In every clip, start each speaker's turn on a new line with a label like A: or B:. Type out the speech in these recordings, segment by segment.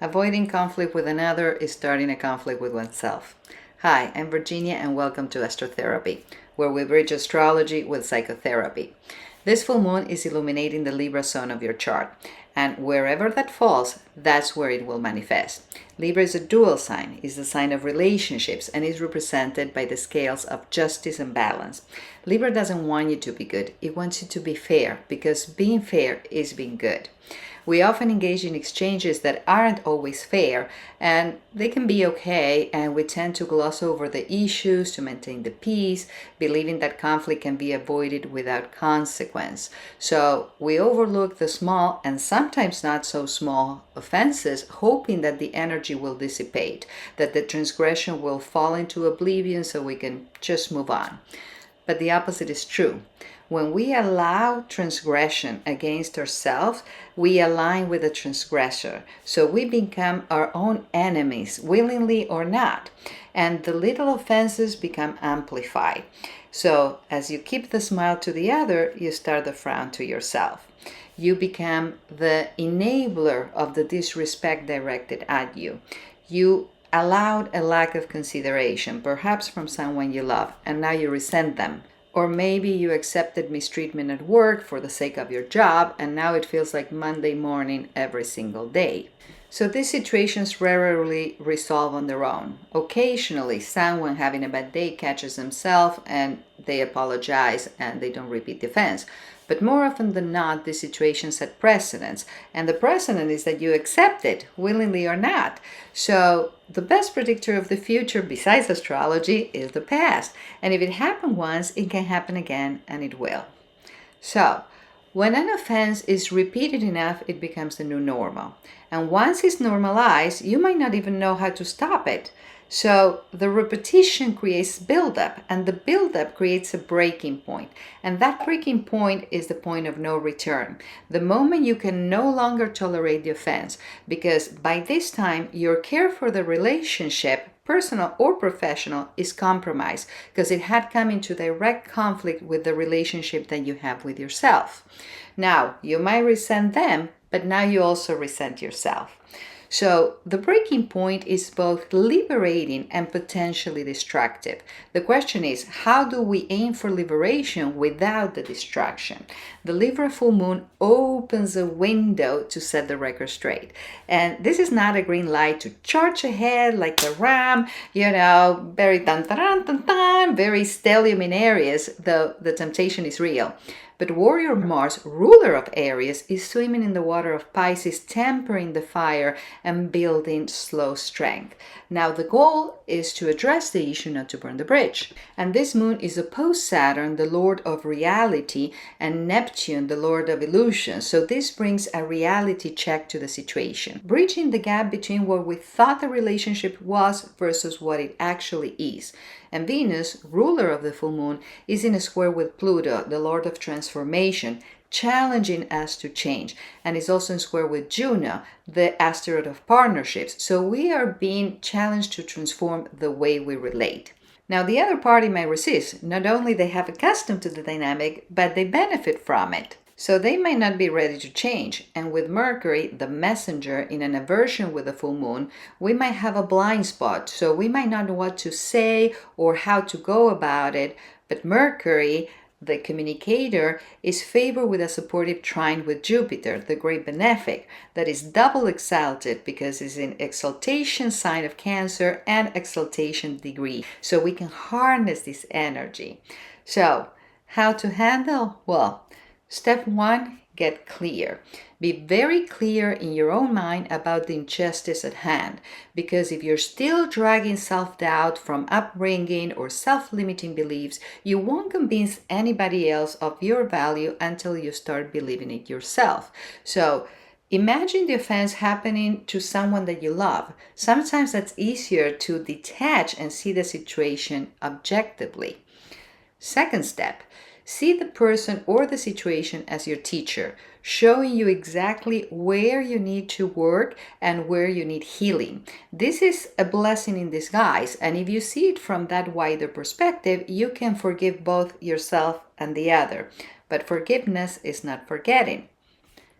A: Avoiding conflict with another is starting a conflict with oneself. Hi, I'm Virginia and welcome to Astro-Therapy, where we bridge astrology with psychotherapy. This full moon is illuminating the Libra zone of your chart, and wherever that falls, that's where it will manifest. Libra is a dual sign, is the sign of relationships, and is represented by the scales of justice and balance. Libra doesn't want you to be good, it wants you to be fair, because being fair is being good. We often engage in exchanges that aren't always fair, and they can be okay, and we tend to gloss over the issues to maintain the peace, believing that conflict can be avoided without consequence. So we overlook the small and sometimes not so small offenses, hoping that the energy will dissipate, that the transgression will fall into oblivion so we can just move on. But the opposite is true. When we allow transgression against ourselves, we align with the transgressor. So we become our own enemies, willingly or not. And the little offenses become amplified. So as you keep the smile to the other, you start the frown to yourself. You become the enabler of the disrespect directed at you. You allowed a lack of consideration, perhaps from someone you love, and now you resent them. Or maybe you accepted mistreatment at work for the sake of your job, and now it feels like Monday morning every single day. So these situations rarely resolve on their own. Occasionally, someone having a bad day catches themselves and they apologize and they don't repeat the offense. But more often than not, these situations set precedents. And the precedent is that you accept it, willingly or not. So the best predictor of the future, besides astrology, is the past. And if it happened once, it can happen again, and it will. So, when an offense is repeated enough, it becomes the new normal. And once it's normalized, you might not even know how to stop it. So the repetition creates buildup, and the buildup creates a breaking point. And that breaking point is the point of no return. The moment you can no longer tolerate the offense, because by this time your care for the relationship, personal or professional, is compromised because it had come into direct conflict with the relationship that you have with yourself. Now, you might resent them, but now you also resent yourself. So the breaking point is both liberating and potentially destructive. The question is, how do we aim for liberation without the distraction? The Libra Full Moon opens a window to set the record straight. And this is not a green light to charge ahead like a ram, very dun-dun-dun-dun-dun, very stellium in Aries, though the temptation is real. But Warrior Mars, ruler of Aries, is swimming in the water of Pisces, tempering the fire and building slow strength. Now the goal is to address the issue, not to burn the bridge. And this moon is opposed Saturn, the lord of reality, and Neptune, the lord of illusion. So this brings a reality check to the situation, bridging the gap between what we thought the relationship was versus what it actually is. And Venus, ruler of the full moon, is in a square with Pluto, the lord of transformation, challenging us to change, and is also in square with Juno, the asteroid of partnerships. So we are being challenged to transform the way we relate. Now, the other party may resist. Not only they have accustomed to the dynamic, but they benefit from it. So they may not be ready to change. And with Mercury, the messenger, in an aversion with the full moon, we might have a blind spot. So we might not know what to say or how to go about it. But Mercury, the communicator, is favored with a supportive trine with Jupiter, the great benefic, that is double exalted because it's in exaltation sign of Cancer and exaltation degree. So we can harness this energy. So how to handle? Well, step 1, get clear. Be very clear in your own mind about the injustice at hand, because if you're still dragging self-doubt from upbringing or self-limiting beliefs, you won't convince anybody else of your value until you start believing it yourself. So imagine the offense happening to someone that you love. Sometimes that's easier to detach and see the situation objectively. Second step, see the person or the situation as your teacher, showing you exactly where you need to work and where you need healing. This is a blessing in disguise, and if you see it from that wider perspective, you can forgive both yourself and the other. But forgiveness is not forgetting.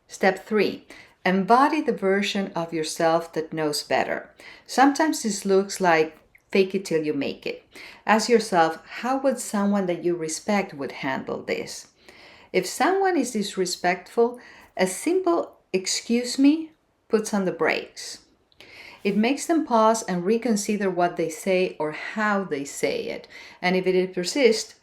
A: Step 3, Embody the version of yourself that knows better. Sometimes this looks like fake it till you make it. Ask yourself, how would someone that you respect would handle this? If someone is disrespectful, a simple excuse me puts on the brakes. It makes them pause and reconsider what they say or how they say it. And if it persists,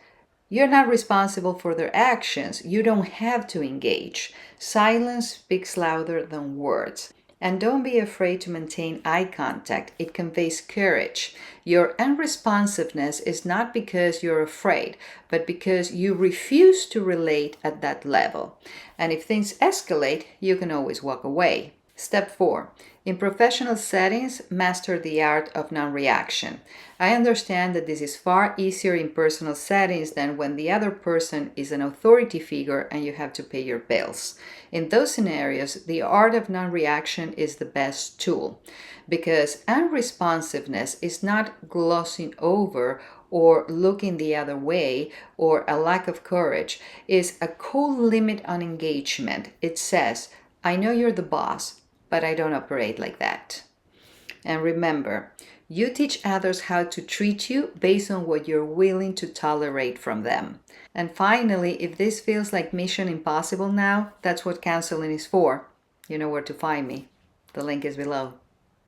A: you're not responsible for their actions. You don't have to engage. Silence speaks louder than words. And don't be afraid to maintain eye contact. It conveys courage. Your unresponsiveness is not because you're afraid, but because you refuse to relate at that level. And if things escalate, you can always walk away. Step 4. In professional settings, master the art of non-reaction. I understand that this is far easier in personal settings than when the other person is an authority figure and you have to pay your bills. In those scenarios, the art of non-reaction is the best tool because unresponsiveness is not glossing over or looking the other way or a lack of courage. It's a cool limit on engagement. It says, I know you're the boss, but I don't operate like that. And remember, you teach others how to treat you based on what you're willing to tolerate from them. And finally, if this feels like mission impossible now, that's what counseling is for. You know where to find me. The link is below.